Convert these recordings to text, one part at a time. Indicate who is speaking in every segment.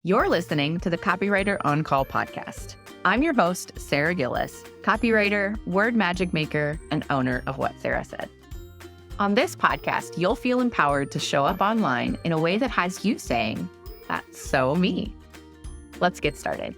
Speaker 1: You're listening to the Copywriter On Call podcast. I'm your host, Sara Gillis, copywriter, word magic maker, and owner of What Sara Said. On this podcast, you'll feel empowered to show up online in a way that has you saying, "That's so me." Let's get started.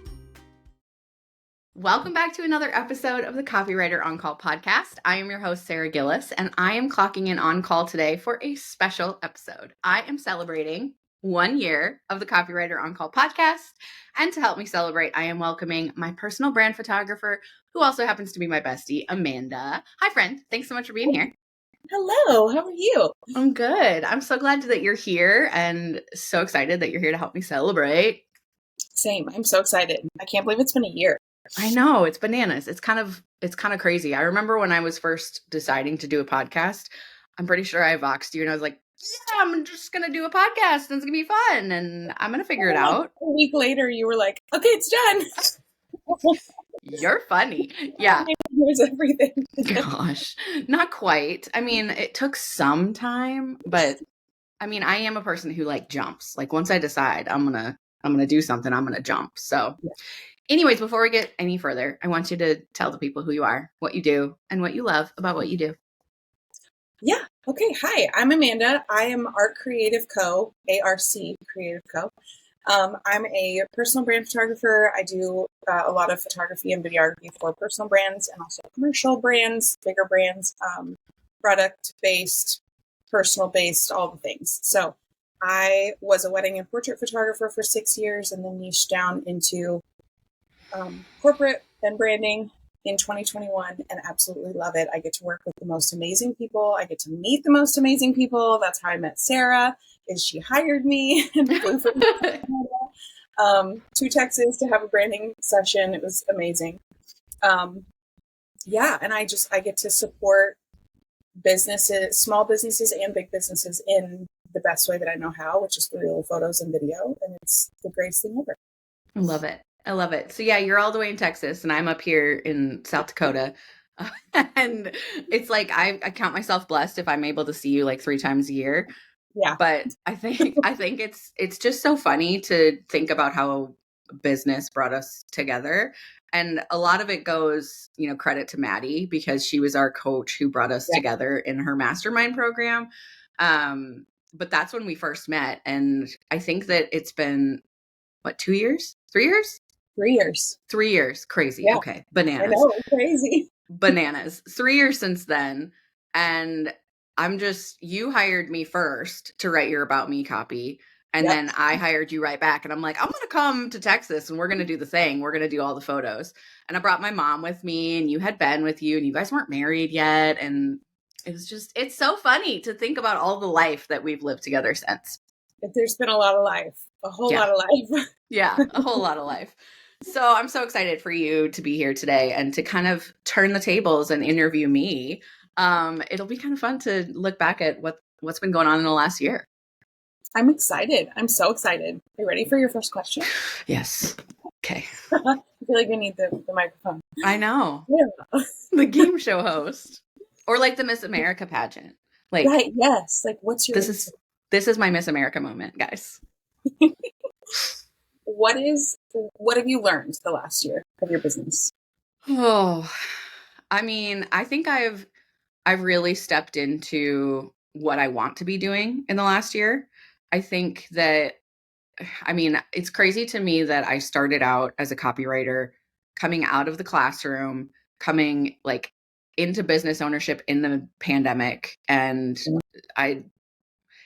Speaker 1: Welcome back to another episode of the Copywriter On Call podcast. I am your host, Sara Gillis, and I am clocking in on call today for a special episode. I am celebrating 1 year of the Copywriter On Call podcast. And to help me celebrate, I am welcoming my personal brand photographer, who also happens to be my bestie, Amanda. Hi, friend. Thanks so much for being here.
Speaker 2: Hello. How are you?
Speaker 1: I'm good. I'm so glad that you're here and so excited that you're here to help me celebrate.
Speaker 2: Same. I'm so excited. I can't believe it's been a year.
Speaker 1: I know, it's bananas. It's kind of crazy. I remember when I was first deciding to do a podcast, I'm pretty sure I voxed you and I was like, yeah, I'm just going to do a podcast and it's going to be fun and I'm going to figure it out.
Speaker 2: A week later, you were like, okay, it's done.
Speaker 1: You're funny. Yeah.
Speaker 2: Here's everything.
Speaker 1: Gosh, not quite. I mean, it took some time, but I mean, I am a person who like jumps. Like once I decide I'm going to do something, I'm going to jump. So anyways, before we get any further, I want you to tell the people who you are, what you do, and what you love about what you do.
Speaker 2: Yeah. Okay. Hi, I'm Amanda. I am Art Creative Co., ARC Creative Co. I'm a personal brand photographer. I do a lot of photography and videography for personal brands and also commercial brands, bigger brands, product-based, personal-based, all the things. So I was a wedding and portrait photographer for 6 years and then niched down into corporate and branding in 2021 and absolutely love it. I get to work with the most amazing people. I get to meet the most amazing people. That's how I met Sarah. Is she hired me and flew from to Texas to have a branding session. It was amazing. And I get to support businesses, small businesses and big businesses in the best way that I know how, which is through photos and video. And it's the greatest thing ever.
Speaker 1: I love it. I love it. So yeah, you're all the way in Texas and I'm up here in South Dakota. And it's like, I count myself blessed if I'm able to see you like 3 times a year.
Speaker 2: Yeah.
Speaker 1: But I think it's just so funny to think about how business brought us together. And a lot of it goes, credit to Maddie because she was our coach who brought us together in her mastermind program. But that's when we first met. And I think that it's been, 2 years? 3 years?
Speaker 2: 3 years.
Speaker 1: 3 years. Crazy.
Speaker 2: Yeah.
Speaker 1: Okay. Bananas.
Speaker 2: I know, crazy.
Speaker 1: Bananas. 3 years since then. And you hired me first to write your About Me copy. And then I hired you right back. And I'm like, I'm going to come to Texas and we're going to do the thing. We're going to do all the photos. And I brought my mom with me and you had Ben with you and you guys weren't married yet. And it's so funny to think about all the life that we've lived together since.
Speaker 2: There's been a lot of life, a whole lot of life.
Speaker 1: Yeah, a whole lot of life. So I'm so excited for you to be here today and to kind of turn the tables and interview me. It'll be kind of fun to look back at what's been going on in the last year.
Speaker 2: I'm excited. I'm so excited. Are you ready for your first question?
Speaker 1: Yes. Okay.
Speaker 2: I feel like we need the microphone.
Speaker 1: I know.
Speaker 2: Yeah.
Speaker 1: The game show host. Or like the Miss America pageant. Like,
Speaker 2: right, yes. Like what's your
Speaker 1: This is my Miss America moment, guys.
Speaker 2: What have you learned the last year of your business?
Speaker 1: Oh, I mean, I think I've really stepped into what I want to be doing in the last year. I think that, it's crazy to me that I started out as a copywriter, coming out of the classroom, coming like into business ownership in the pandemic. And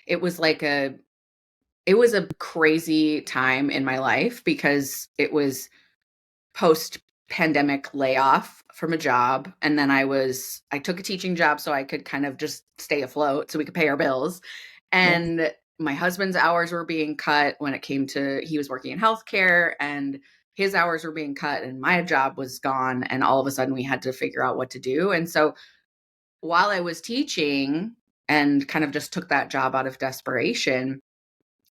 Speaker 1: it was a crazy time in my life because it was post-pandemic layoff from a job. And then I took a teaching job so I could kind of just stay afloat so we could pay our bills. And my husband's hours were being cut when it came to, he was working in healthcare and his hours were being cut and my job was gone. And all of a sudden we had to figure out what to do. And so while I was teaching and kind of just took that job out of desperation,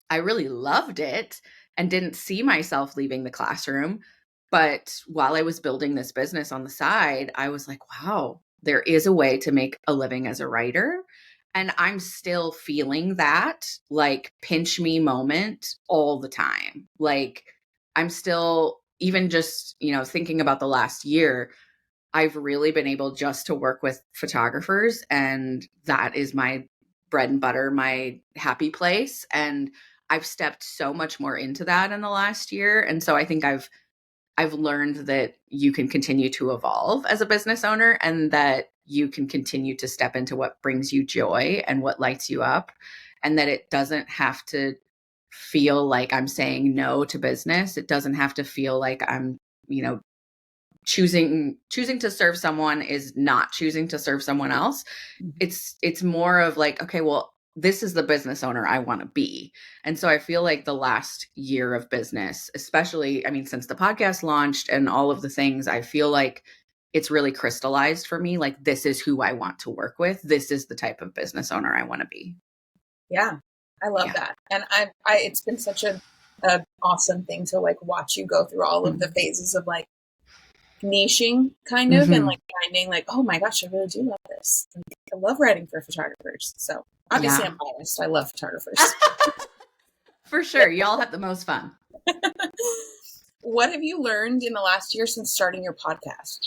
Speaker 1: I really loved it and didn't see myself leaving the classroom. But while I was building this business on the side, I was like, wow, there is a way to make a living as a writer. And I'm still feeling that like pinch me moment all the time. Like I'm still, even just, thinking about the last year, I've really been able just to work with photographers, and that is my bread and butter, my happy place. And I've stepped so much more into that in the last year. And so I think I've learned that you can continue to evolve as a business owner, and that you can continue to step into what brings you joy and what lights you up, and that it doesn't have to feel like I'm saying no to business. It doesn't have to feel like I'm, choosing to serve someone is not choosing to serve someone else. It's more of like, okay, well, this is the business owner I want to be. And so I feel like the last year of business, especially, I mean, since the podcast launched and all of the things, I feel like it's really crystallized for me. Like, this is who I want to work with. This is the type of business owner I want to be.
Speaker 2: Yeah, I love that. And I it's been such a awesome thing to like watch you go through all of the phases of like niching kind of, and like finding like, oh my gosh, I really do love this. Like, I love writing for photographers. So obviously I'm biased. I love photographers.
Speaker 1: For sure. Y'all have the most fun.
Speaker 2: What have you learned in the last year since starting your podcast?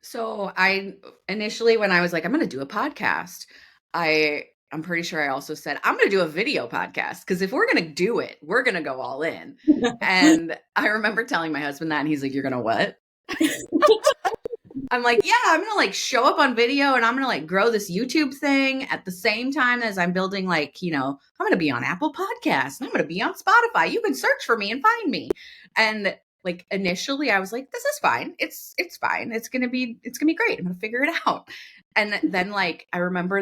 Speaker 1: So I initially, when I was like, I'm going to do a podcast, I'm pretty sure I also said, I'm going to do a video podcast, because if we're going to do it, we're going to go all in. And I remember telling my husband that, and he's like, you're going to what? I'm like, yeah, I'm going to like show up on video, and I'm going to like grow this YouTube thing at the same time as I'm building, like, I'm going to be on Apple Podcasts, and I'm going to be on Spotify. You can search for me and find me. And like initially I was like, this is fine. It's fine. It's going to be great. I'm going to figure it out. And then like, I remember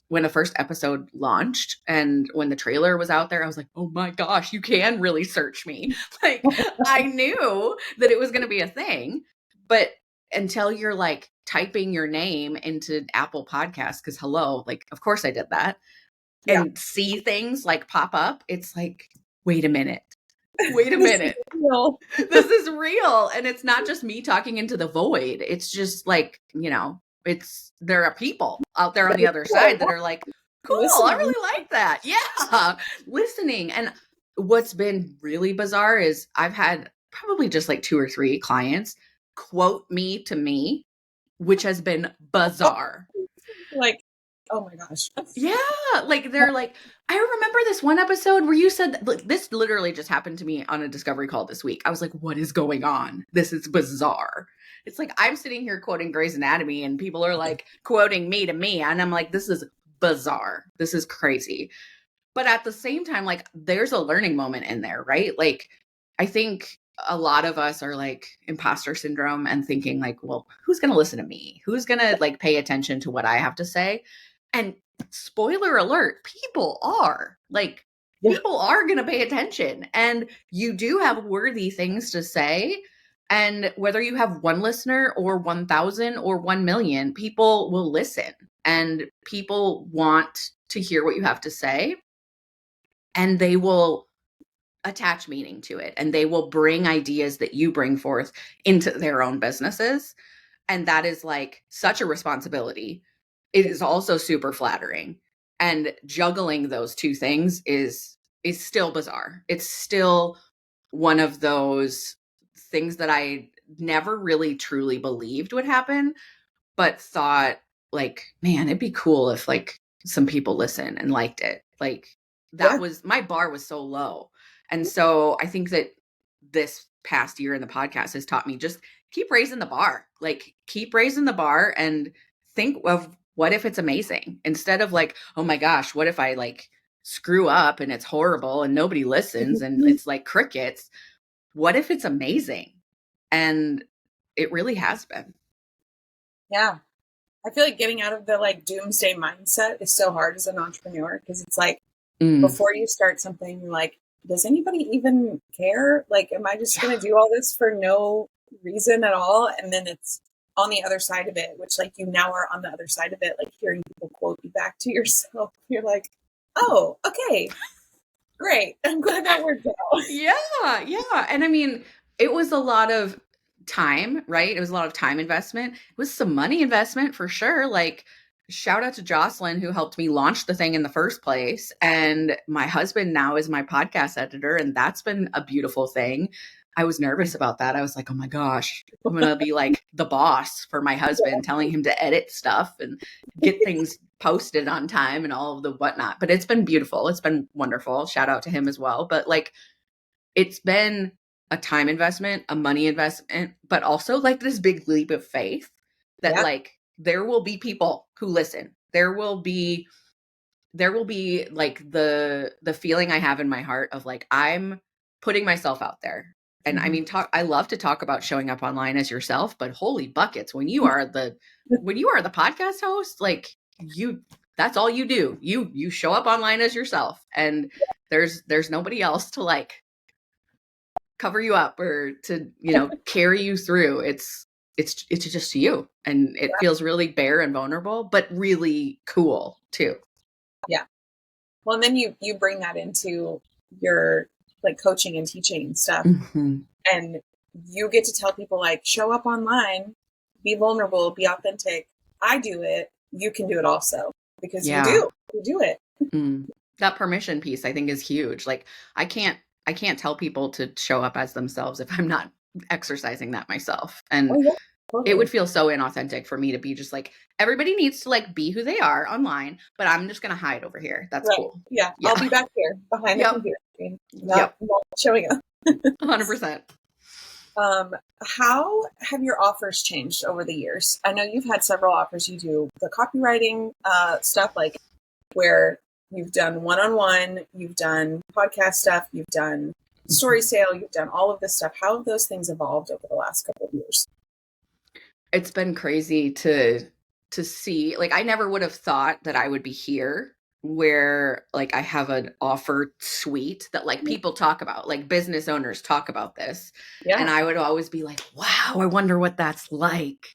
Speaker 1: when the first episode launched and when the trailer was out there, I was like, oh my gosh, you can really search me. Like, I knew that it was going to be a thing, but until you're like typing your name into Apple Podcasts, because hello, like, of course I did that, and see things like pop up, it's like, wait a minute. This is real. And it's not just me talking into the void. It's just like, there are people out there on the other side that are like, cool, listening. I really like that. Yeah. Listening. And what's been really bizarre is I've had probably just like 2 or 3 clients quote me to me, which has been bizarre.
Speaker 2: Like, oh my gosh.
Speaker 1: Yeah. Like, they're like, I remember this one episode where you said that, like, this literally just happened to me on a discovery call this week. I was like, what is going on? This is bizarre. It's like, I'm sitting here quoting Grey's Anatomy and people are like quoting me to me. And I'm like, this is bizarre. This is crazy. But at the same time, like, there's a learning moment in there, right? Like, I think a lot of us are like imposter syndrome and thinking like, well, who's going to listen to me? Who's going to like pay attention to what I have to say? And spoiler alert, people are going to pay attention, and you do have worthy things to say. And whether you have 1 listener or 1,000 or 1 million, people will listen, and people want to hear what you have to say, and they will attach meaning to it, and they will bring ideas that you bring forth into their own businesses. And that is like such a responsibility. It is also super flattering. And juggling those 2 things is still bizarre. It's still one of those things that I never really truly believed would happen, but thought like, man, it'd be cool if like some people listen and liked it. Like, that was, my bar was so low. And so I think that this past year in the podcast has taught me, just keep raising the bar. Like, keep raising the bar and think of, what if it's amazing? Instead of like, oh my gosh, what if I like screw up and it's horrible and nobody listens and it's like crickets? What if it's amazing? And it really has been.
Speaker 2: Yeah. I feel like getting out of the like doomsday mindset is so hard as an entrepreneur, because it's like, before you start something, you're like, does anybody even care? Like, am I just going to do all this for no reason at all? And then it's on the other side of it, which like you now are on the other side of it, like hearing people quote you back to yourself. You're like, oh, okay, great. I'm glad that worked out.
Speaker 1: Yeah. And I mean, it was a lot of time, right? It was a lot of time investment. It was some money investment for sure. Like, shout out to Jocelyn who helped me launch the thing in the first place. And my husband now is my podcast editor, and that's been a beautiful thing. I was nervous about that. I was like, oh my gosh, I'm going to be like the boss for my husband, telling him to edit stuff and get things posted on time and all of the whatnot. But it's been beautiful. It's been wonderful. Shout out to him as well. But like, it's been a time investment, a money investment, but also like this big leap of faith that
Speaker 2: Yeah.
Speaker 1: like there will be people who listen. There will be like the feeling I have in my heart of like I'm putting myself out there. And I mean, I love to talk about showing up online as yourself, but holy buckets, when you are the podcast host, like that's all you do. You show up online as yourself, and there's nobody else to like cover you up or to, carry you through. It's just you, and it feels really bare and vulnerable, but really cool too.
Speaker 2: Yeah. Well, and then you bring that into your like coaching and teaching stuff, and you get to tell people like, show up online, be vulnerable, be authentic. I do it. You can do it also, because you do it.
Speaker 1: That permission piece I think is huge. Like I can't tell people to show up as themselves if I'm not exercising that myself. And
Speaker 2: Totally.
Speaker 1: it would feel so inauthentic for me to be just like, everybody needs to like be who they are online, but I'm just going to hide over here. That's cool.
Speaker 2: Yeah. I'll be back here behind the computer screen. Not showing up.
Speaker 1: 100%.
Speaker 2: How have your offers changed over the years? I know you've had several offers. You do the copywriting stuff, like where you've done one-on-one, you've done podcast stuff, you've done story sale, you've done all of this stuff. How have those things evolved over the last couple of years?
Speaker 1: It's been crazy to see. Like I never would have thought that I would be here where like I have an offer suite that like people talk about, like business owners talk about this.
Speaker 2: Yeah.
Speaker 1: And I would always be like, wow, I wonder what that's like.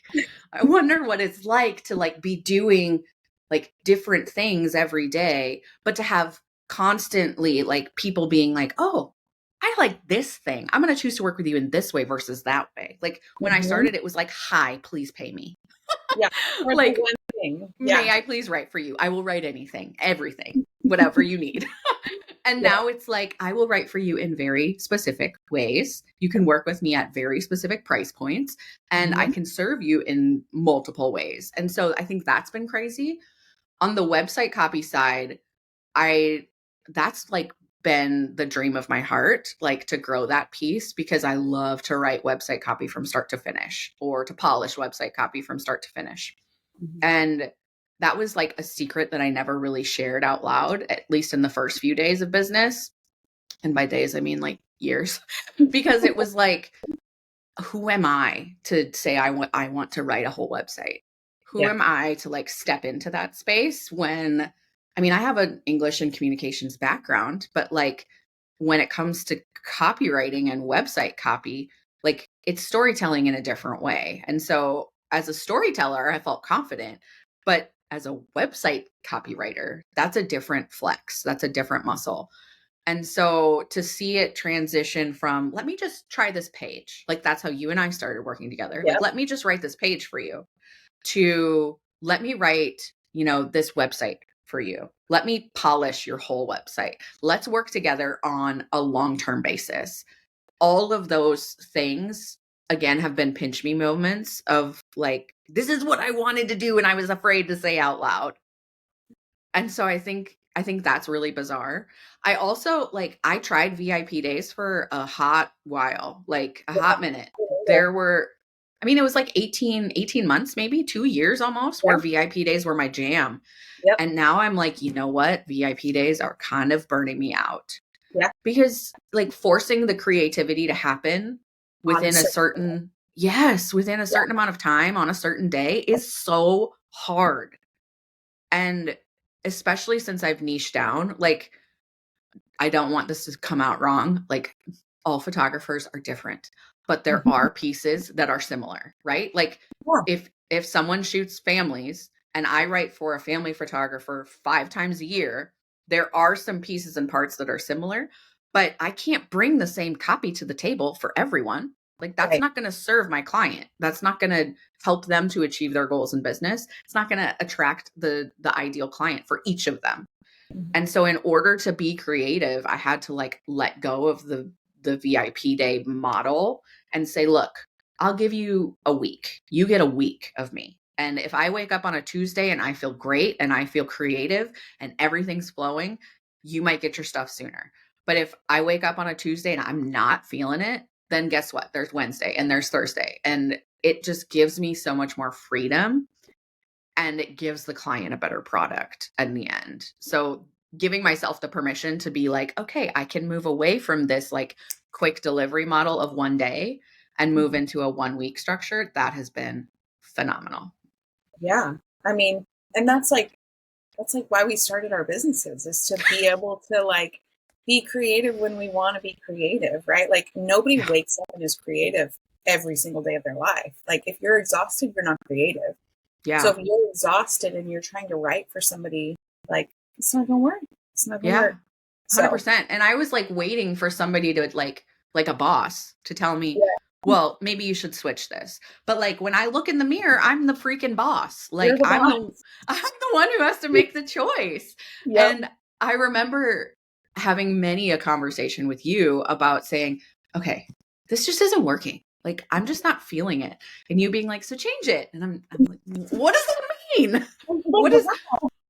Speaker 1: I wonder what it's like to like be doing like different things every day, but to have constantly like people being like, oh, I like this thing. I'm going to choose to work with you in this way versus that way. Like when I started, it was like, hi, please pay me.
Speaker 2: Yeah.
Speaker 1: Like,
Speaker 2: one thing.
Speaker 1: May I please write for you? I will write anything, everything, whatever you need. And now it's like, I will write for you in very specific ways. You can work with me at very specific price points, and I can serve you in multiple ways. And so I think that's been crazy. On the website copy side, that's like been the dream of my heart, like to grow that piece, because I love to write website copy from start to finish, or to polish website copy from start to finish. And that was like a secret that I never really shared out loud, at least in the first few days of business. And by days, I mean like years, because it was like, who am I to say I want to write a whole website? Who am I to like step into that space when, I mean, I have an English and communications background, but like when it comes to copywriting and website copy, like it's storytelling in a different way. And so as a storyteller, I felt confident, but as a website copywriter, that's a different flex. That's a different muscle. And so to see it transition from, let me just try this page, like that's how you and I started working together. Like, let me just write this page for you, to let me write, this website for you. Let me polish your whole website. Let's work together on a long-term basis. All of those things, again, have been pinch me moments of like, this is what I wanted to do and I was afraid to say out loud. And so I think that's really bizarre. I also I tried VIP days for a hot while, like a hot minute. There were, I mean, it was like 18 months, maybe 2 years almost, where VIP days were my jam. And now I'm like, you know what? VIP days are kind of burning me out. Because like forcing the creativity to happen within a certain, within a certain amount of time on a certain day is so hard. And especially since I've niched down, like, I don't want this to come out wrong. Like, all photographers are different, but there are pieces that are similar, right? Like, if someone shoots families and I write for a family photographer 5 times a year, there are some pieces and parts that are similar, but I can't bring the same copy to the table for everyone. Like, that's
Speaker 2: Right.
Speaker 1: not going to serve my client. That's not going to help them to achieve their goals in business. It's not going to attract the ideal client for each of them.
Speaker 2: Mhm.
Speaker 1: And so in order to be creative, I had to like let go of the VIP day model and say, look, I'll give you a week. You get a week of me. And if I wake up on a Tuesday and I feel great and I feel creative and everything's flowing, you might get your stuff sooner. But if I wake up on a Tuesday and I'm not feeling it, then guess what? There's Wednesday and there's Thursday. And it just gives me so much more freedom, and it gives the client a better product in the end. So giving myself the permission to be like, okay, I can move away from this like quick delivery model of one day and move
Speaker 2: Mhm.
Speaker 1: into a 1 week structure, that has been phenomenal.
Speaker 2: Yeah. I mean, and that's like why we started our businesses, is to be able to like be creative when we want to be creative, right? Like nobody
Speaker 1: Yeah.
Speaker 2: wakes up and is creative every single day of their life. Like if you're exhausted, you're not creative. So
Speaker 1: Yeah.
Speaker 2: if you're exhausted and you're trying to write for somebody, like it's not gonna work. It's not gonna
Speaker 1: Yeah.
Speaker 2: work. So
Speaker 1: 100%. And I was like waiting for somebody to like a boss to tell me,
Speaker 2: yeah,
Speaker 1: well, maybe you should switch this. But like when I look in the mirror, I'm the freaking boss.
Speaker 2: you're
Speaker 1: Like
Speaker 2: the
Speaker 1: I'm
Speaker 2: boss.
Speaker 1: the I'm the one who has to make the choice.
Speaker 2: Yep.
Speaker 1: And I remember having many a conversation with you about saying, okay, this just isn't working. Like I'm just not feeling it. And you being like, so change it. And I'm like, what does that mean? What is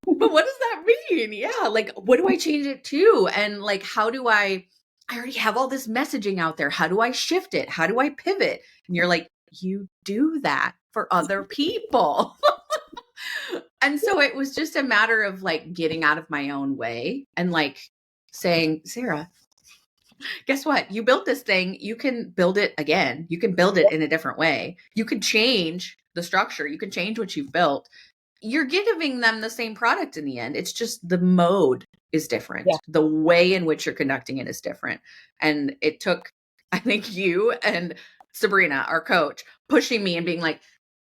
Speaker 1: but what does that mean? Yeah, like what do I change it to? And like how do I already have all this messaging out there. How do I shift it? How do I pivot? And you're like, you do that for other people. And so it was just a matter of like getting out of my own way and like saying, Sara, guess what? You built this thing. You can build it again. You can build it in a different way. You can change the structure. You can change what you've built. You're giving them the same product in the end. It's just the mode is
Speaker 2: Yeah.
Speaker 1: different. The way in which you're conducting it is different. And it took, I think, you and Sabrina, our coach, pushing me and being like,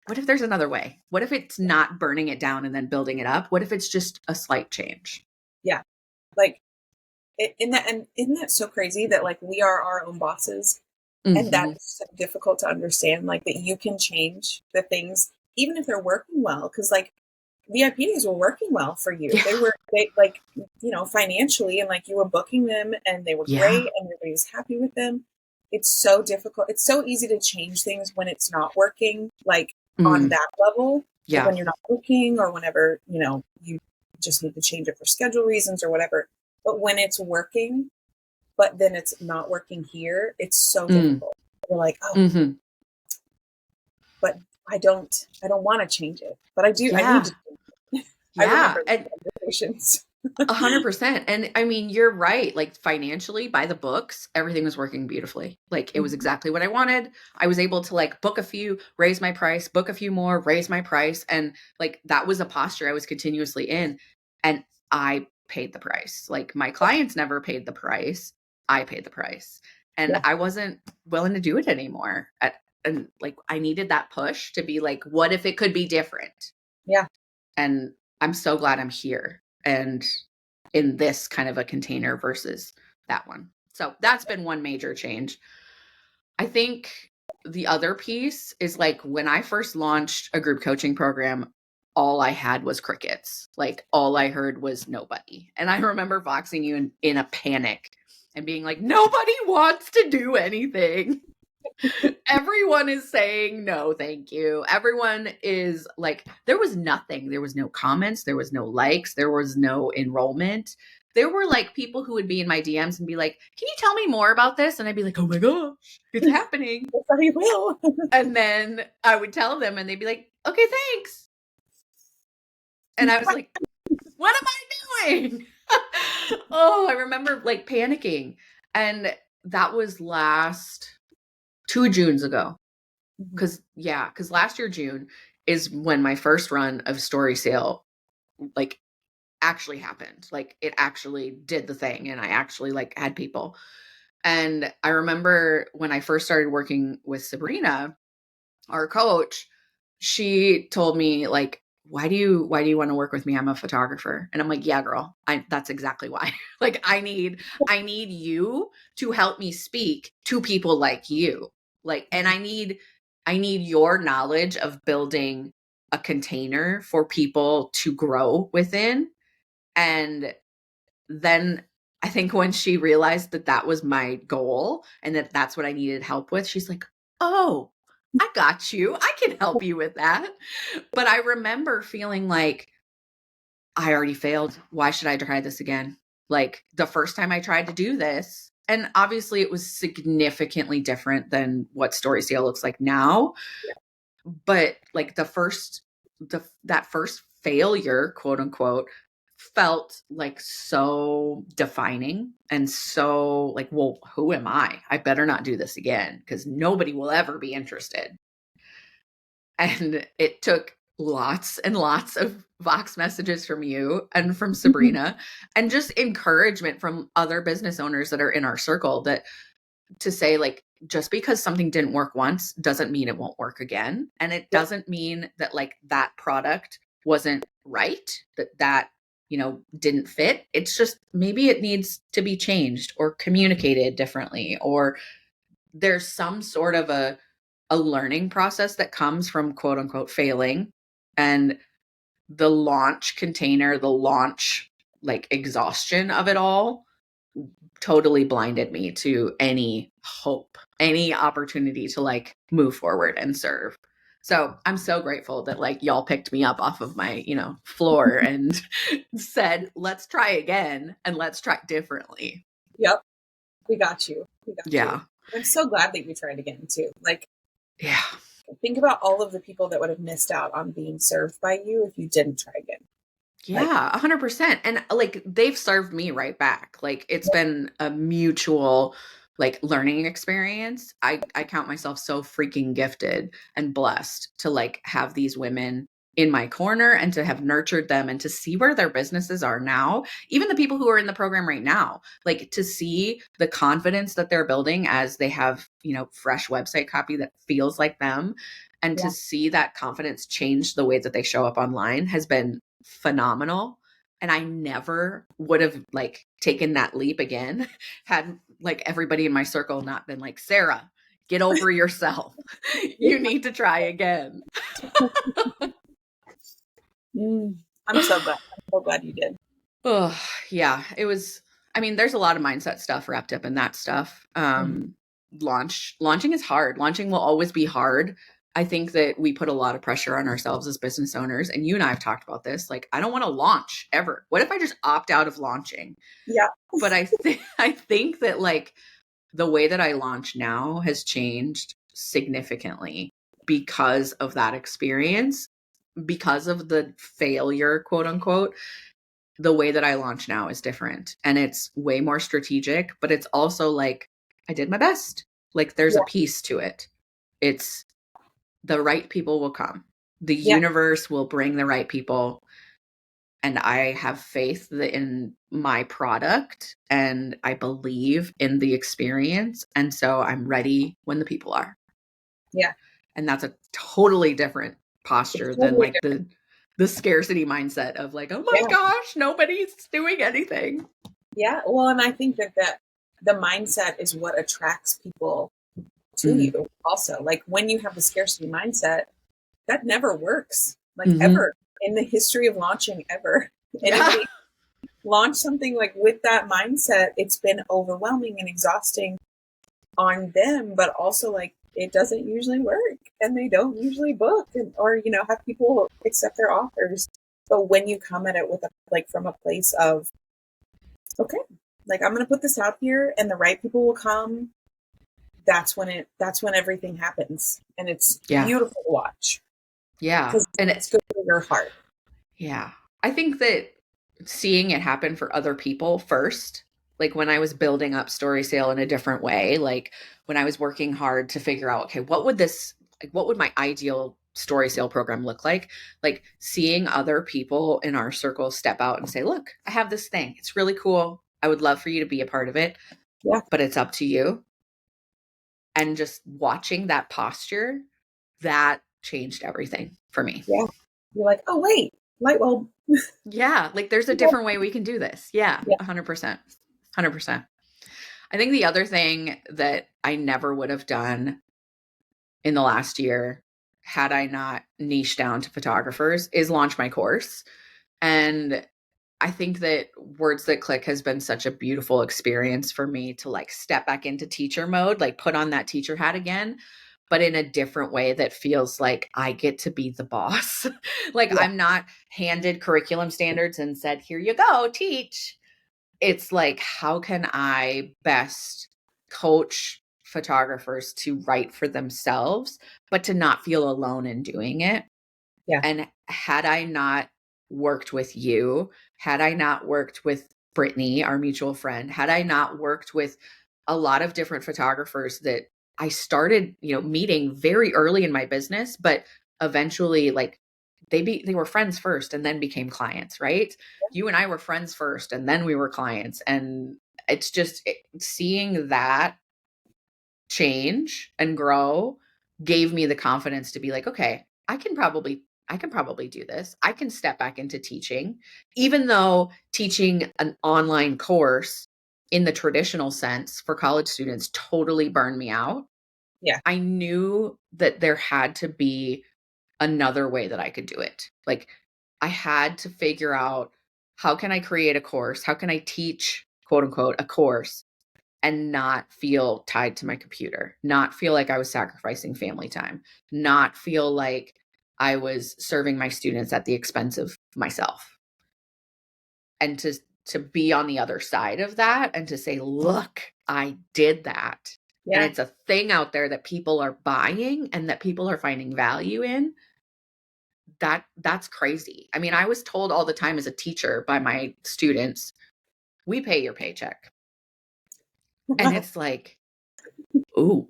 Speaker 1: what if there's another way? What if it's not burning it down and then building it up? What if it's just a slight change?
Speaker 2: Yeah. Like and isn't that so crazy that like we are our own bosses, and that
Speaker 1: Mm-hmm.
Speaker 2: is so difficult to understand, like that you can change the things even if they're working well, because like VIPs were working well for you.
Speaker 1: Yeah.
Speaker 2: They like, financially, and like you were booking them and they were great
Speaker 1: Yeah.
Speaker 2: and everybody was happy with them. It's so difficult. It's so easy to change things when it's not working, like on
Speaker 1: Mm.
Speaker 2: that level, like
Speaker 1: Yeah.
Speaker 2: when you're not booking or whenever, you just need to change it for schedule reasons or whatever. But when it's working, but then it's not working here, it's so
Speaker 1: Mm.
Speaker 2: difficult. You're like, oh,
Speaker 1: Mm-hmm.
Speaker 2: but I don't want to change it, but I need
Speaker 1: Yeah.
Speaker 2: to. I
Speaker 1: Yeah.
Speaker 2: remember
Speaker 1: And
Speaker 2: those conversations.
Speaker 1: 100%. And I mean, you're right. Like financially, by the books, everything was working beautifully. Like it was
Speaker 2: Mhm.
Speaker 1: exactly what I wanted. I was able to like book a few, raise my price, book a few more, raise my price. And like that was a posture I was continuously in. And I paid the price. Like my clients never paid the price. I paid the price. And
Speaker 2: Yeah,
Speaker 1: I wasn't willing to do it anymore. And like I needed that push to be like, what if it could be different?
Speaker 2: yeah,
Speaker 1: And I'm so glad I'm here and in this kind of a container versus that one. So that's been one major change. I think the other piece is like when I first launched a group coaching program, all I had was crickets. Like all I heard was nobody. And I remember boxing you in a panic and being like, nobody wants to do anything. Everyone is saying no, thank you. Everyone is like, there was nothing. There was no comments. There was no likes. There was no enrollment. There were like people who would be in my DMs and be like, can you tell me more about this? And I'd be like, oh my gosh, it's happening.
Speaker 2: yes, I will.
Speaker 1: And then I would tell them and they'd be like, okay, thanks. And I was like, what am I doing? Oh, I remember like panicking. And that was last 2 Junes ago.
Speaker 2: Mhm.
Speaker 1: Because last year June is when my first run of story sale like actually happened. Like it actually did the thing and I actually like had people. And I remember when I first started working with Sabrina, our coach, she told me like, why do you want to work with me? I'm a photographer. And I'm like, yeah, girl, that's exactly why. Like I need you to help me speak to people like you. Like, and I need your knowledge of building a container for people to grow within. And then I think when she realized that that was my goal and that that's what I needed help with, she's like, "Oh, I got you. I can help you with that." But I remember feeling like I already failed. Why should I try this again? Like the first time I tried to do this, and obviously it was significantly different than what Story Sale looks like now, but like that first failure, quote unquote, felt like so defining and so like, well, who am I better not do this again because nobody will ever be interested. And it took lots and lots of Vox messages from you and from Sabrina and just encouragement from other business owners that are in our circle, that to say like, just because something didn't work once doesn't mean it won't work again. And it doesn't mean that like that product wasn't right, that didn't fit. It's just maybe it needs to be changed or communicated differently, or there's some sort of a learning process that comes from quote unquote failing. And the launch container, the launch like exhaustion of it all totally blinded me to any hope, any opportunity to like move forward and serve. So I'm so grateful that like y'all picked me up off of my, floor and said, let's try again and let's try differently.
Speaker 2: Yep. We got you. We got
Speaker 1: Yeah.
Speaker 2: you. I'm so glad that you tried again too. Like,
Speaker 1: Yeah.
Speaker 2: think about all of the people that would have missed out on being served by you if you didn't try again.
Speaker 1: Yeah, 100%. And like they've served me right back. Like it's been a mutual like learning experience. I count myself so freaking gifted and blessed to like have these women in my corner and to have nurtured them and to see where their businesses are now. Even the people who are in the program right now, like to see the confidence that they're building as they have, fresh website copy that feels like them, and to see that confidence change the way that they show up online has been phenomenal. And I never would have like taken that leap again had like everybody in my circle not been like, Sara, get over yourself. You need to try again.
Speaker 2: I'm so glad. I'm so glad you did.
Speaker 1: Oh, yeah. It was, I mean, there's a lot of mindset stuff wrapped up in that stuff. Launching is hard. Launching will always be hard. I think that we put a lot of pressure on ourselves as business owners. And you and I have talked about this. Like, I don't want to launch ever. What if I just opt out of launching?
Speaker 2: Yeah.
Speaker 1: But I think that like the way that I launch now has changed significantly because of that experience, because of the failure, quote unquote. The way that I launch now is different and it's way more strategic, but it's also like I did my best. Like there's a piece to it. It's the right people will come. The universe will bring the right people. And I have faith that in my product and I believe in the experience. And so I'm ready when the people are.
Speaker 2: Yeah.
Speaker 1: And that's a totally different posture than like the scarcity mindset of like, oh my gosh, nobody's doing anything.
Speaker 2: Yeah. Well, and I think that the mindset is what attracts people to you also. Like when you have the scarcity mindset, that never works. Like ever in the history of launching ever. Anybody launch something like with that mindset, it's been overwhelming and exhausting on them, but also like it doesn't usually work and they don't usually book or have people accept their offers. But when you come at it with from a place of, okay, like I'm going to put this out here and the right people will come, that's when everything happens. And it's beautiful to watch.
Speaker 1: Yeah.
Speaker 2: And it's good for your heart.
Speaker 1: Yeah. I think that seeing it happen for other people first, like when I was building up Story Sale in a different way, like when I was working hard to figure out, okay, what would my ideal Story Sale program look like? Like seeing other people in our circle step out and say, look, I have this thing. It's really cool. I would love for you to be a part of it.
Speaker 2: Yeah.
Speaker 1: But it's up to you. And just watching that posture, that changed everything for me.
Speaker 2: Yeah. You're like, oh, wait, light bulb.
Speaker 1: Yeah. Like there's a different way we can do this. Yeah. 100%. 100%. I think the other thing that I never would have done in the last year, had I not niched down to photographers, is launch my course. And I think that Words That Click has been such a beautiful experience for me to like step back into teacher mode, like put on that teacher hat again, but in a different way that feels like I get to be the boss. Like
Speaker 2: Yeah.
Speaker 1: I'm not handed curriculum standards and said, here you go, teach. It's like, how can I best coach photographers to write for themselves, but to not feel alone in doing it?
Speaker 2: Yeah.
Speaker 1: And had I not worked with you, had I not worked with Brittany, our mutual friend, had I not worked with a lot of different photographers that I started, meeting very early in my business, but eventually like they were friends first and then became clients, right? You and I were friends first and then we were clients. And it's just seeing that change and grow gave me the confidence to be like, okay, I can probably do this. I can step back into teaching, even though teaching an online course in the traditional sense for college students totally burned me out.
Speaker 2: Yeah.
Speaker 1: I knew that there had to be another way that I could do it. Like I had to figure out, how can I create a course? How can I teach, quote unquote, a course and not feel tied to my computer, not feel like I was sacrificing family time, not feel like I was serving my students at the expense of myself. And to be on the other side of that and to say, look, I did that. And
Speaker 2: Yeah.
Speaker 1: it's a thing out there that people are buying and that people are finding value in. That's crazy. I mean, I was told all the time as a teacher by my students, we pay your paycheck. And it's like, ooh,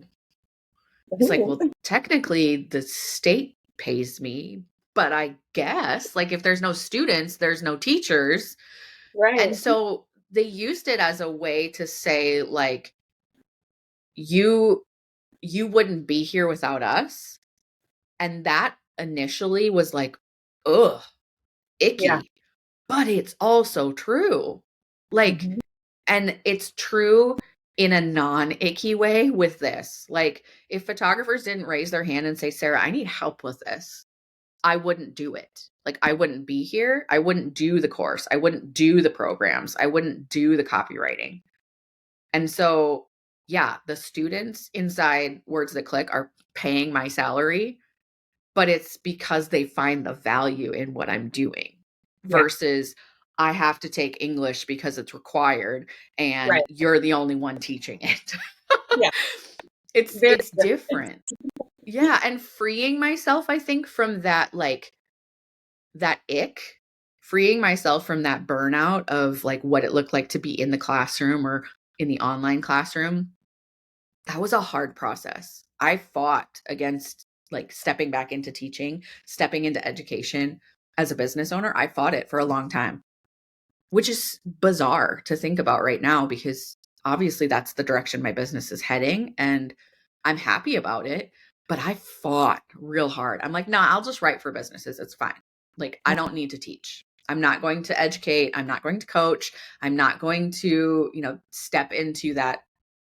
Speaker 1: it's like, well,
Speaker 2: Ooh.
Speaker 1: technically the state pays me, but I guess like if there's no students, there's no teachers. And
Speaker 2: Right.
Speaker 1: so they used it as a way to say like, you you wouldn't be here without us. And that initially was like, ugh,
Speaker 2: Yeah.
Speaker 1: icky. But it's also true. Like,
Speaker 2: Hmm.
Speaker 1: and it's true in a non-icky way with this. Like, if photographers didn't raise their hand and say, Sara, I need help with this, I wouldn't do it. Like, I wouldn't be here. I wouldn't do the course. I wouldn't do the programs. I wouldn't do the copywriting. And so, yeah, the students inside Words That Click are paying my salary, but it's because they find the value in what I'm doing
Speaker 2: Yeah.
Speaker 1: versus I have to take English because it's required and
Speaker 2: Right.
Speaker 1: you're the only one teaching it.
Speaker 2: Yeah.
Speaker 1: it's
Speaker 2: Very
Speaker 1: it's
Speaker 2: different.
Speaker 1: different. Yeah, and freeing myself I think from that like that ick, freeing myself from that burnout of like what it looked like to be in the classroom or in the online classroom. That was a hard process. I fought against like stepping back into teaching, stepping into education as a business owner. I fought it for a long time, which is bizarre to think about right now because obviously that's the direction my business is heading and I'm happy about it. But I fought real hard. I'm like, nah, I'll just write for businesses. It's fine. Like, I don't need to teach. I'm not going to educate. I'm not going to coach. I'm not going to, step into that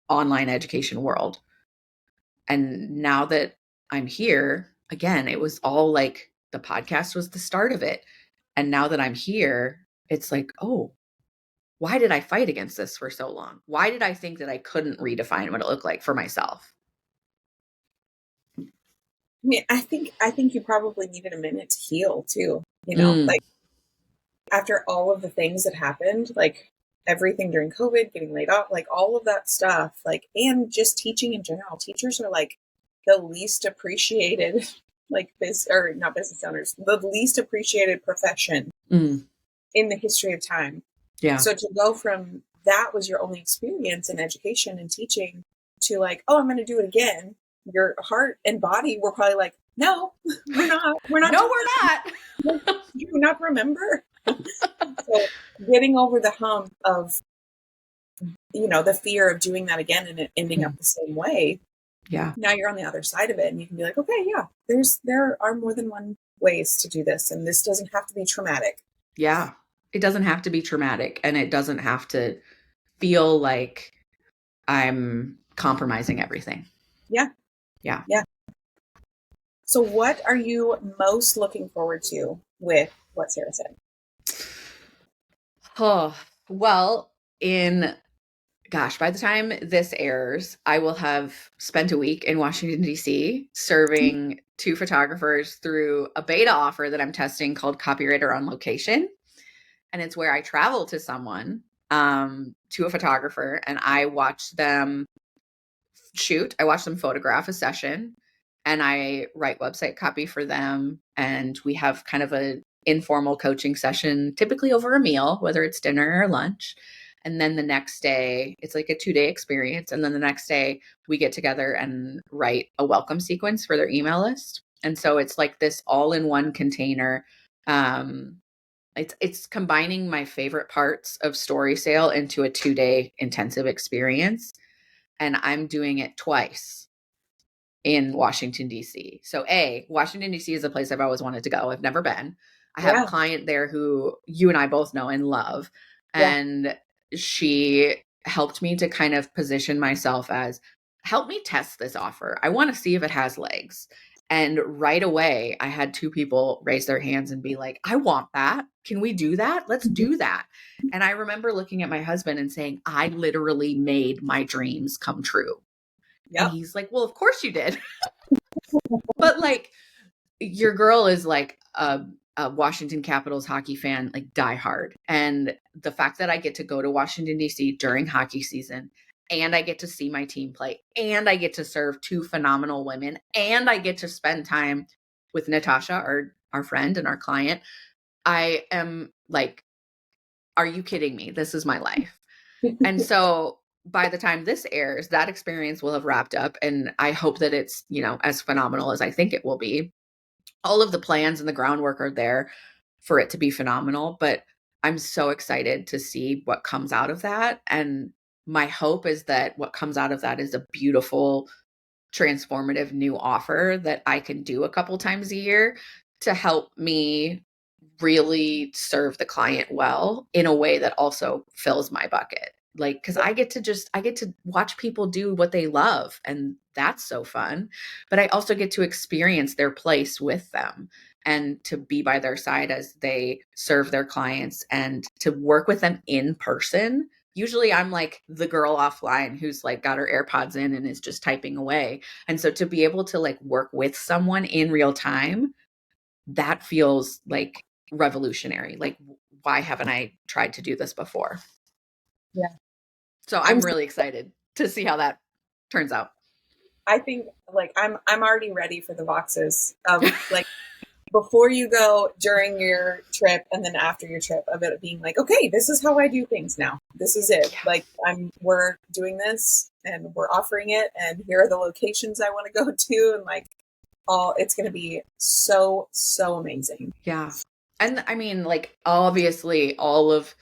Speaker 1: online education world. And now that I'm here, again, it was all like the podcast was the start of it. And now that I'm here, it's like, oh, why did I fight against this for so long? Why did I think that I couldn't redefine what it looked like for myself?
Speaker 2: I mean, I think you probably needed a minute to heal too.
Speaker 1: Mm,
Speaker 2: Like after all of the things that happened, like everything during COVID, getting laid off, like all of that stuff, like, and just teaching in general. Teachers are like the least appreciated, like or not business owners, the least appreciated profession
Speaker 1: mm,
Speaker 2: in the history of time.
Speaker 1: yeah.
Speaker 2: So to go from that was your only experience in education and teaching to like, oh, I'm going to do it again. Your heart and body were probably like, no, we're not. We're not
Speaker 1: No,
Speaker 2: doing
Speaker 1: we're
Speaker 2: that.
Speaker 1: not.
Speaker 2: Do you not remember? So getting over the hump of, the fear of doing that again and it ending up the same way.
Speaker 1: Yeah.
Speaker 2: Now you're on the other side of it and you can be like, okay, yeah, there are more than one ways to do this. And this doesn't have to be traumatic.
Speaker 1: Yeah. It doesn't have to be traumatic and it doesn't have to feel like I'm compromising everything.
Speaker 2: Yeah.
Speaker 1: Yeah.
Speaker 2: Yeah. So what are you most looking forward to with what Sara said?
Speaker 1: Oh, well, in gosh, by the time this airs, I will have spent a week in Washington, D.C., serving two photographers through a beta offer that I'm testing called Copywriter on Location. And it's where I travel to someone, to a photographer, and I watch them shoot. I watch them photograph a session, and I write website copy for them. And we have kind of an informal coaching session, typically over a meal, whether it's dinner or lunch. And then the next day, it's like a 2-day experience. And then the next day, we get together and write a welcome sequence for their email list. And so it's like this all in one container. It's combining my favorite parts of Story Sale into a 2-day intensive experience. And I'm doing it twice in Washington, D.C. So Washington, D.C. is a place I've always wanted to go. I've never been. I have a
Speaker 2: Yeah.
Speaker 1: client there who you and I both know and love.
Speaker 2: Yeah.
Speaker 1: And she helped me to kind of position myself as, help me test this offer. I want to see if it has legs. And right away, I had two people raise their hands and be like, I want that. Can we do that? Let's do that. And I remember looking at my husband and saying, I literally made my dreams come true. And
Speaker 2: Yep.
Speaker 1: he's like, well, of course you did. But like, your girl is like a Washington Capitals hockey fan, like diehard. And the fact that I get to go to Washington, D.C. during hockey season, and I get to see my team play, and I get to serve two phenomenal women, and I get to spend time with Natasha, our friend and our client. I am like, are you kidding me? This is my life. And so by the time this airs, that experience will have wrapped up. And I hope that it's, as phenomenal as I think it will be. All of the plans and the groundwork are there for it to be phenomenal, but I'm so excited to see what comes out of that. And my hope is that what comes out of that is a beautiful, transformative new offer that I can do a couple times a year to help me really serve the client well in a way that also fills my bucket. Like, cause I get to watch people do what they love, and that's so fun. But I also get to experience their place with them and to be by their side as they serve their clients and to work with them in person. Usually I'm like the girl offline who's like got her AirPods in and is just typing away. And so to be able to like work with someone in real time, that feels like revolutionary. Like, why haven't I tried to do this before?
Speaker 2: Yeah.
Speaker 1: So I'm really excited to see how that turns out.
Speaker 2: I think like I'm already ready for the boxes of like before you go, during your trip, and then after your trip, of it being like, okay, this is how I do things now. This is it.
Speaker 1: Yeah.
Speaker 2: Like we're doing this and we're offering it, and here are the locations I want to go to, and like it's going to be so amazing.
Speaker 1: Yeah. And I mean, like, obviously all of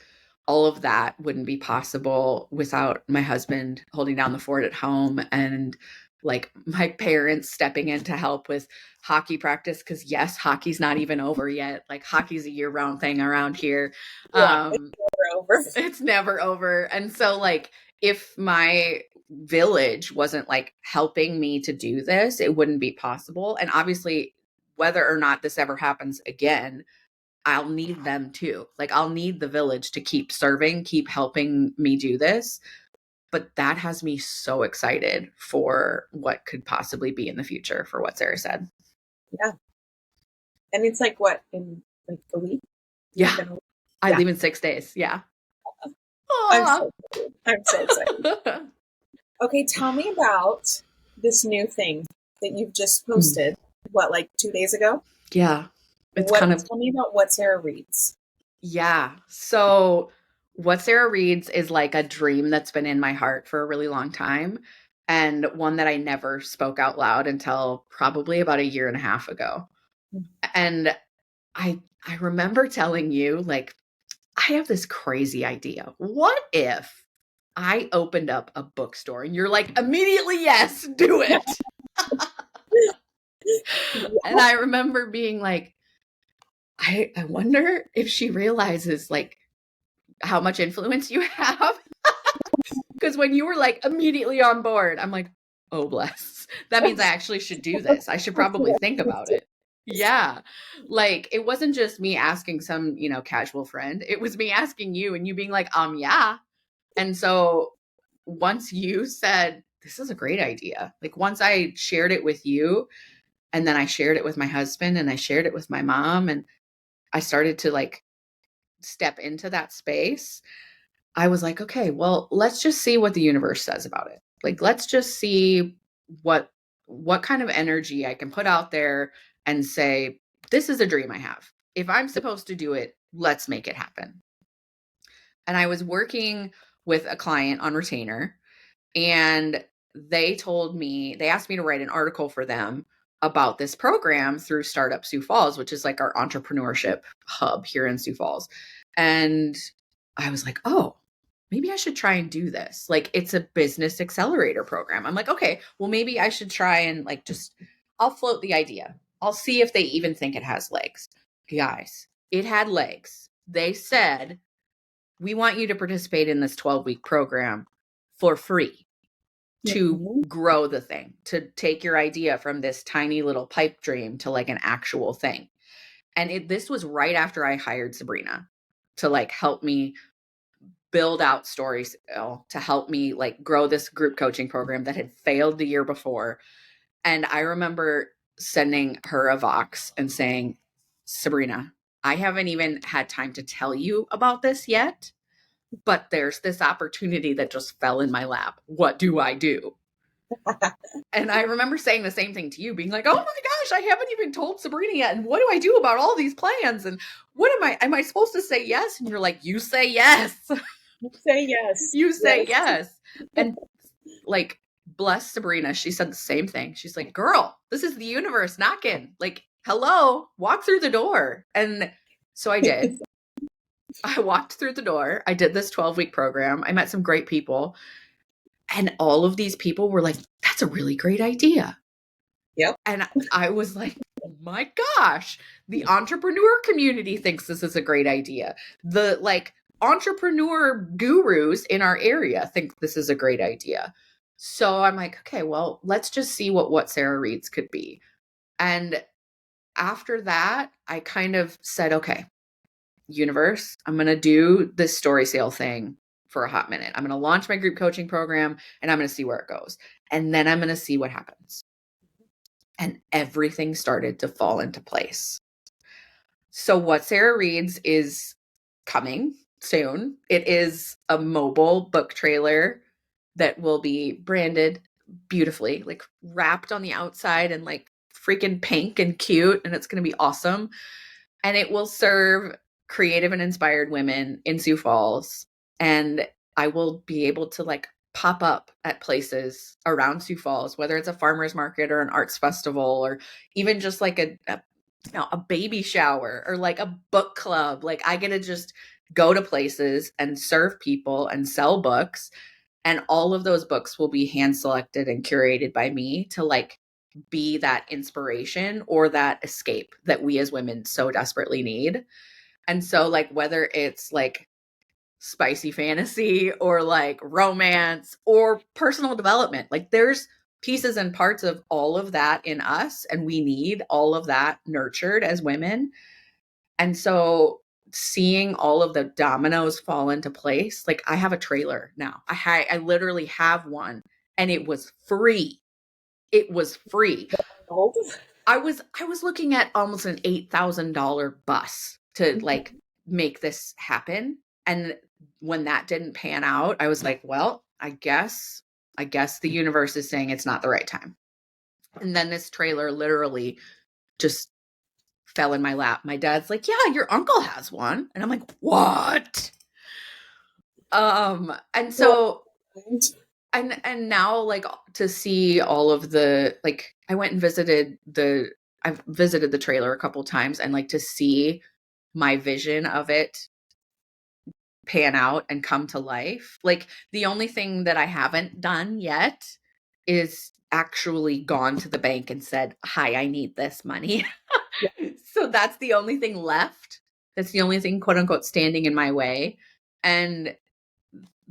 Speaker 1: that wouldn't be possible without my husband holding down the fort at home, and like my parents stepping in to help with hockey practice. Cause yes, hockey's not even over yet. Like, hockey's a year-round thing around here.
Speaker 2: Yeah, it's never over.
Speaker 1: It's never over. And so like, if my village wasn't like helping me to do this, it wouldn't be possible. And obviously, whether or not this ever happens again, I'll need them too. Like, I'll need the village to keep serving, keep helping me do this. But that has me so excited for what could possibly be in the future for what Sara said.
Speaker 2: Yeah. And it's like what, in like a week?
Speaker 1: Yeah. I
Speaker 2: Yeah.
Speaker 1: leave in 6 days. Yeah.
Speaker 2: I'm so excited. Okay, tell me about this new thing that you've just posted. What, like 2 days ago?
Speaker 1: Yeah.
Speaker 2: Tell me about what Sara reads.
Speaker 1: Yeah. So what Sara reads is like a dream that's been in my heart for a really long time, and one that I never spoke out loud until probably about a year and a half ago. And I remember telling you, like, I have this crazy idea. What if I opened up a bookstore? And you're like, immediately, yes, do it. And I remember being like, I wonder if she realizes like how much influence you have. Because when you were like immediately on board, I'm like, oh, bless. That means I actually should do this. I should probably think about it. Yeah. Like, it wasn't just me asking some, casual friend. It was me asking you and you being like, yeah. And so once you said, this is a great idea, like once I shared it with you, and then I shared it with my husband and I shared it with my mom, and I started to like step into that space, I was like, okay, well, let's just see what the universe says about it. Like, let's just see what what kind of energy I can put out there and say, this is a dream I have. If I'm supposed to do it, let's make it happen. And I was working with a client on retainer, and they asked me to write an article for them about this program through Startup Sioux Falls, which is like our entrepreneurship hub here in Sioux Falls. And I was like, oh, maybe I should try and do this. Like, it's a business accelerator program. I'm like, okay, well, maybe I should try and like I'll float the idea. I'll see if they even think it has legs. Guys, it had legs. They said, we want you to participate in this 12-week program for free to grow the thing, to take your idea from this tiny little pipe dream to like an actual thing. And this was right after I hired Sabrina to like help me build out stories, to help me like grow this group coaching program that had failed the year before. And I remember sending her a Vox and saying, Sabrina, I haven't even had time to tell you about this yet, but there's this opportunity that just fell in my lap. What do I do? And I remember saying the same thing to you, being like, oh my gosh, I haven't even told Sabrina yet. And what do I do about all these plans? And what am I supposed to say yes? And you're like, you say yes.
Speaker 2: Say yes.
Speaker 1: You say yes. And like, bless Sabrina, she said the same thing. She's like, girl, this is the universe knocking. Like, hello, walk through the door. And so I did. I walked through the door. I did this 12-week program. I met some great people. And all of these people were like, that's a really great idea.
Speaker 2: Yep.
Speaker 1: And I was like, oh my gosh, the entrepreneur community thinks this is a great idea. The like entrepreneur gurus in our area think this is a great idea. So I'm like, okay, well, let's just see what Sara Reads could be. And after that, I kind of said, okay, universe, I'm going to do this story sale thing for a hot minute. I'm going to launch my group coaching program and I'm going to see where it goes. And then I'm going to see what happens. And everything started to fall into place. So what Sara Reads is coming soon. It is a mobile book trailer that will be branded beautifully, like wrapped on the outside and like freaking pink and cute. And it's going to be awesome. And it will serve creative and inspired women in Sioux Falls. And I will be able to like pop up at places around Sioux Falls, whether it's a farmer's market or an arts festival, or even just like a baby shower or like a book club. Like, I get to just go to places and serve people and sell books. And all of those books will be hand selected and curated by me to like be that inspiration or that escape that we as women so desperately need. And so like, whether it's like spicy fantasy or like romance or personal development, like there's pieces and parts of all of that in us, and we need all of that nurtured as women. And so seeing all of the dominoes fall into place, like I have a trailer now. I literally have one, and it was free. It was free. I was looking at almost an $8,000 bus to like make this happen. And when that didn't pan out, I was like, well, I guess the universe is saying it's not the right time. And then this trailer literally just fell in my lap. My dad's like, yeah, your uncle has one. And I'm like, what? And so and now like to see all of the like, I've visited the trailer a couple times, and like to see my vision of it pan out and come to life. Like, the only thing that I haven't done yet is actually gone to the bank and said, hi, I need this money. So that's the only thing left. That's the only thing, quote unquote, standing in my way. And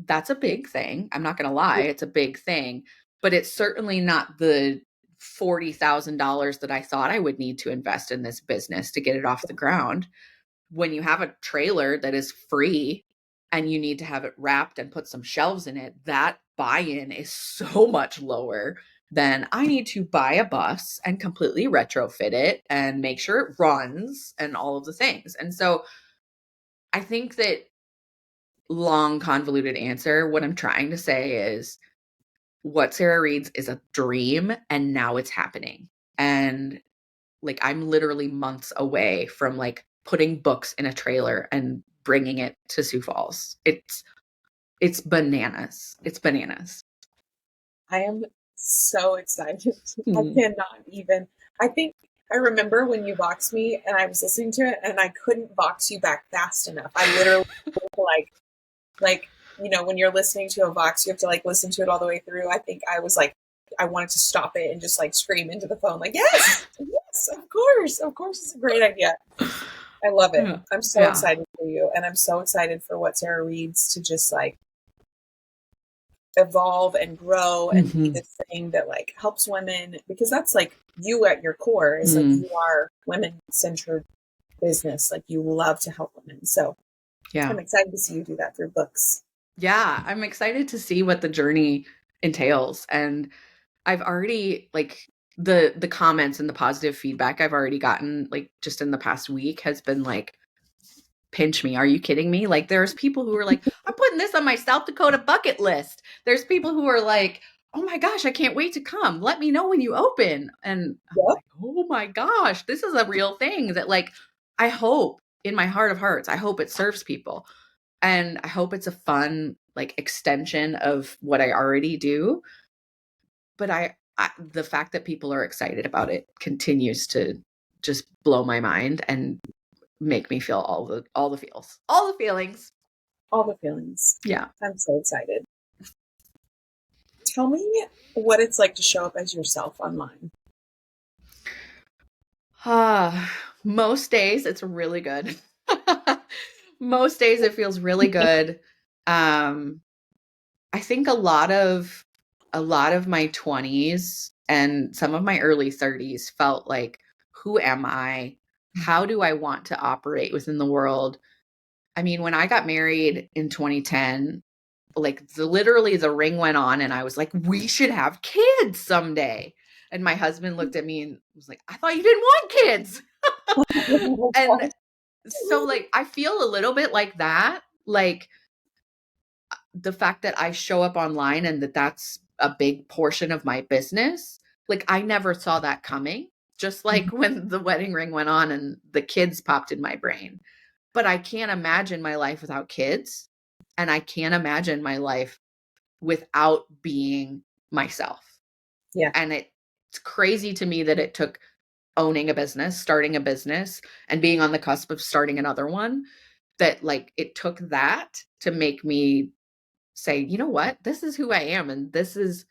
Speaker 1: that's a big thing. I'm not going to lie. It's a big thing. but it's certainly not the $40,000 that I thought I would need to invest in this business to get it off the ground. When you have a trailer that is free and you need to have it wrapped and put some shelves in it, that buy-in is so much lower than I need to buy a bus and completely retrofit it and make sure it runs and all of the things. And so I think that long convoluted answer, what I'm trying to say is what Sara Reads is a dream and now it's happening. And like I'm literally months away from like putting books in a trailer and bringing it to Sioux Falls. It's bananas. It's bananas.
Speaker 2: I am so excited. I
Speaker 1: Mm.
Speaker 2: cannot even. I think I remember when you boxed me and I was listening to it and I couldn't box you back fast enough. I literally like when you're listening to a vox, you have to like listen to it all the way through. I think I was like, I wanted to stop it and just like scream into the phone, like, yes, yes, of course, it's a great idea. I love it.
Speaker 1: Yeah.
Speaker 2: I'm so
Speaker 1: Yeah.
Speaker 2: excited for you, and I'm so excited for what Sara Reads to just like evolve and grow and be
Speaker 1: Mm-hmm.
Speaker 2: this thing that like helps women, because that's like you at your core is like you are women centered business. Like you love to help women. So
Speaker 1: Yeah.
Speaker 2: I'm excited to see you do that through books.
Speaker 1: Yeah. I'm excited to see what the journey entails. And I've already like the comments and the positive feedback I've already gotten like just in the past week has been like, pinch me. Are you kidding me? Like there's people who are like, I'm putting this on my South Dakota bucket list. There's people who are like, oh my gosh, I can't wait to come. Let me know when you open. And I'm
Speaker 2: Yep.
Speaker 1: like, oh my gosh, this is a real thing that like, I hope in my heart of hearts, I hope it serves people. And I hope it's a fun like extension of what I already do. But the fact that people are excited about it continues to just blow my mind and make me feel all the feels, all the feelings.
Speaker 2: All the feelings.
Speaker 1: Yeah.
Speaker 2: I'm so excited. Tell me what it's like to show up as yourself online.
Speaker 1: Most days it's really good. Most days it feels really good. I think a lot of my 20s and some of my early 30s felt like, who am I? How do I want to operate within the world? I mean, when I got married in 2010, like literally the ring went on and I was like, we should have kids someday. And my husband looked at me and was like, I thought you didn't want kids. And so like I feel a little bit like that. Like the fact that I show up online and that's a big portion of my business, like I never saw that coming. Just like when the wedding ring went on and the kids popped in my brain. But I can't imagine my life without kids. And I can't imagine my life without being myself.
Speaker 2: Yeah.
Speaker 1: And it's crazy to me that it took owning a business, starting a business, and being on the cusp of starting another one, that like it took that to make me say, you know what, this is who I am and this is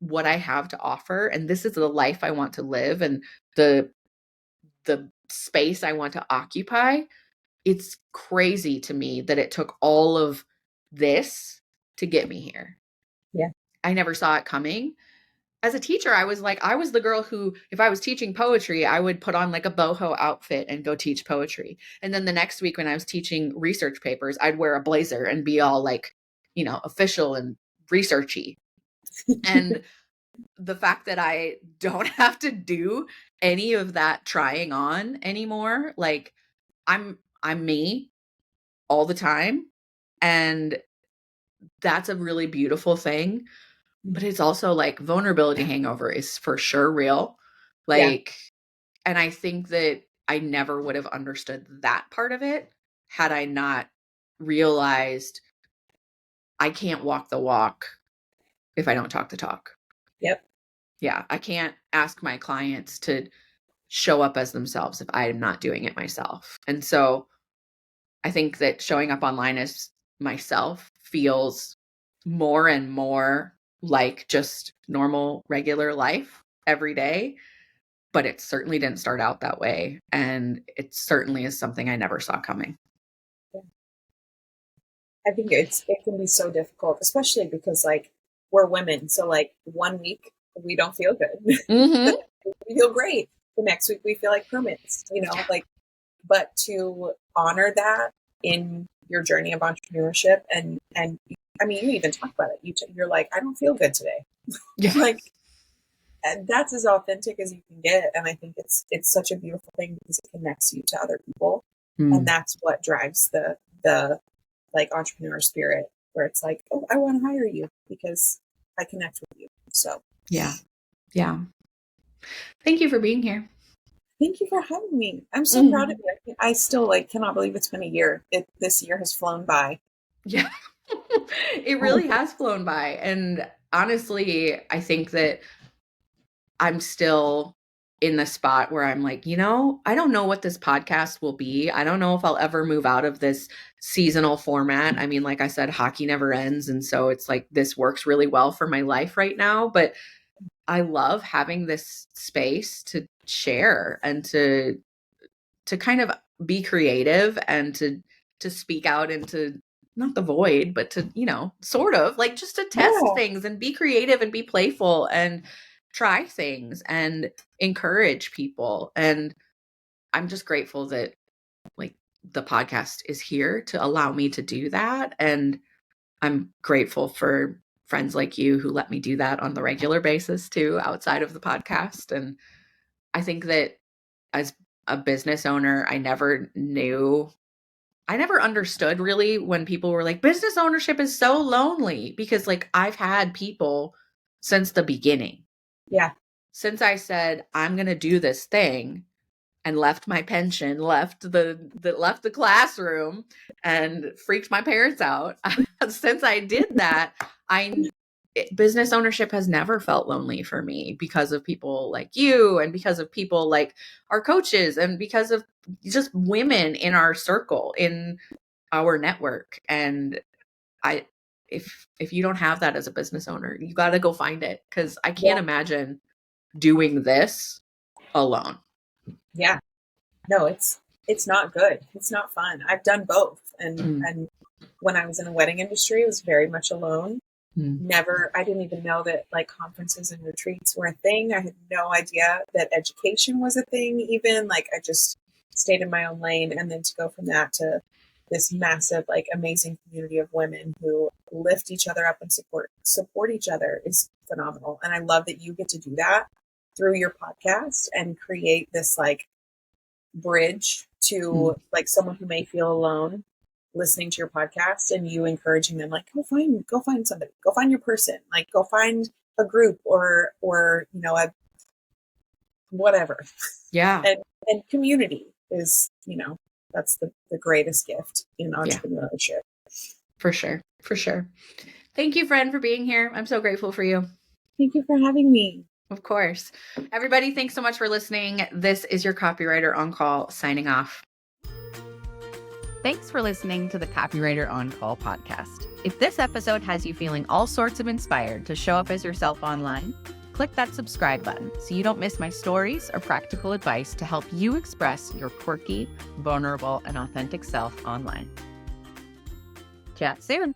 Speaker 1: what I have to offer and this is the life I want to live and the space I want to occupy. It's crazy to me that it took all of this to get me here.
Speaker 2: Yeah.
Speaker 1: I never saw it coming. As a teacher, I was like, I was the girl who, if I was teaching poetry, I would put on like a boho outfit and go teach poetry. And then the next week when I was teaching research papers, I'd wear a blazer and be all like, official and researchy. And the fact that I don't have to do any of that trying on anymore, like I'm me all the time. And that's a really beautiful thing. But it's also like vulnerability hangover is for sure real.
Speaker 2: Yeah.
Speaker 1: Like, and I think that I never would have understood that part of it had I not realized I can't walk the walk if I don't talk the talk.
Speaker 2: Yep.
Speaker 1: Yeah. I can't ask my clients to show up as themselves if I'm not doing it myself. And so I think that showing up online as myself feels more and more like just normal, regular life every day. But it certainly didn't start out that way. And it certainly is something I never saw coming.
Speaker 2: Yeah. I think it can be so difficult, especially because like we're women. So like 1 week we don't feel good.
Speaker 1: Mm-hmm.
Speaker 2: We feel great. The next week we feel like hermits, like, but to honor that in your journey of entrepreneurship and I mean, you even talk about it. You're like, I don't feel good today.
Speaker 1: Yeah.
Speaker 2: Like, and that's as authentic as you can get. And I think it's such a beautiful thing because it connects you to other people. And that's what drives the like entrepreneur spirit, where it's like, oh, I want to hire you because I connect with you. So
Speaker 1: yeah. Thank you for being here.
Speaker 2: thank you for having me. I'm so proud of you. I still like cannot believe it's been a year. This year has flown by.
Speaker 1: Yeah. It really has flown by. And honestly, I think that I'm still in the spot where I'm like, I don't know what this podcast will be. I don't know if I'll ever move out of this seasonal format. I mean, like I said, hockey never ends. And so it's like, this works really well for my life right now. But I love having this space to share and to kind of be creative and to speak out into not the void, but to, sort of like just to test things and be creative and be playful and try things and encourage people. And I'm just grateful that like the podcast is here to allow me to do that. And I'm grateful for friends like you who let me do that on the regular basis too, outside of the podcast. And I think that as a business owner, I never understood really when people were like, business ownership is so lonely, because like I've had people since the beginning.
Speaker 2: Yeah.
Speaker 1: Since I said, I'm going to do this thing and left my pension, left the classroom and freaked my parents out. Since I did that, business ownership has never felt lonely for me because of people like you and because of people like our coaches and because of just women in our circle, in our network. And if you don't have that as a business owner, you got to go find it, because I can't imagine doing this alone.
Speaker 2: Yeah. No, it's not good. It's not fun. I've done both. And when I was in the wedding industry, it was very much alone. I didn't even know that like conferences and retreats were a thing. I had no idea that education was a thing even. Like I just stayed in my own lane, and then to go from that to this massive, like amazing community of women who lift each other up and support each other is phenomenal. And I love that you get to do that through your podcast and create this like bridge to like someone who may feel alone listening to your podcast, and you encouraging them like, go find somebody, go find your person, like go find a group or a whatever.
Speaker 1: Yeah.
Speaker 2: And community is, that's the greatest gift in entrepreneurship.
Speaker 1: Yeah. For sure. Thank you, friend, for being here. I'm so grateful for you.
Speaker 2: Thank you for having me.
Speaker 1: Of course. Everybody, thanks so much for listening. This is your Copywriter on Call signing off. Thanks for listening to the Copywriter on Call podcast. If this episode has you feeling all sorts of inspired to show up as yourself online, click that subscribe button so you don't miss my stories or practical advice to help you express your quirky, vulnerable, and authentic self online. Chat soon.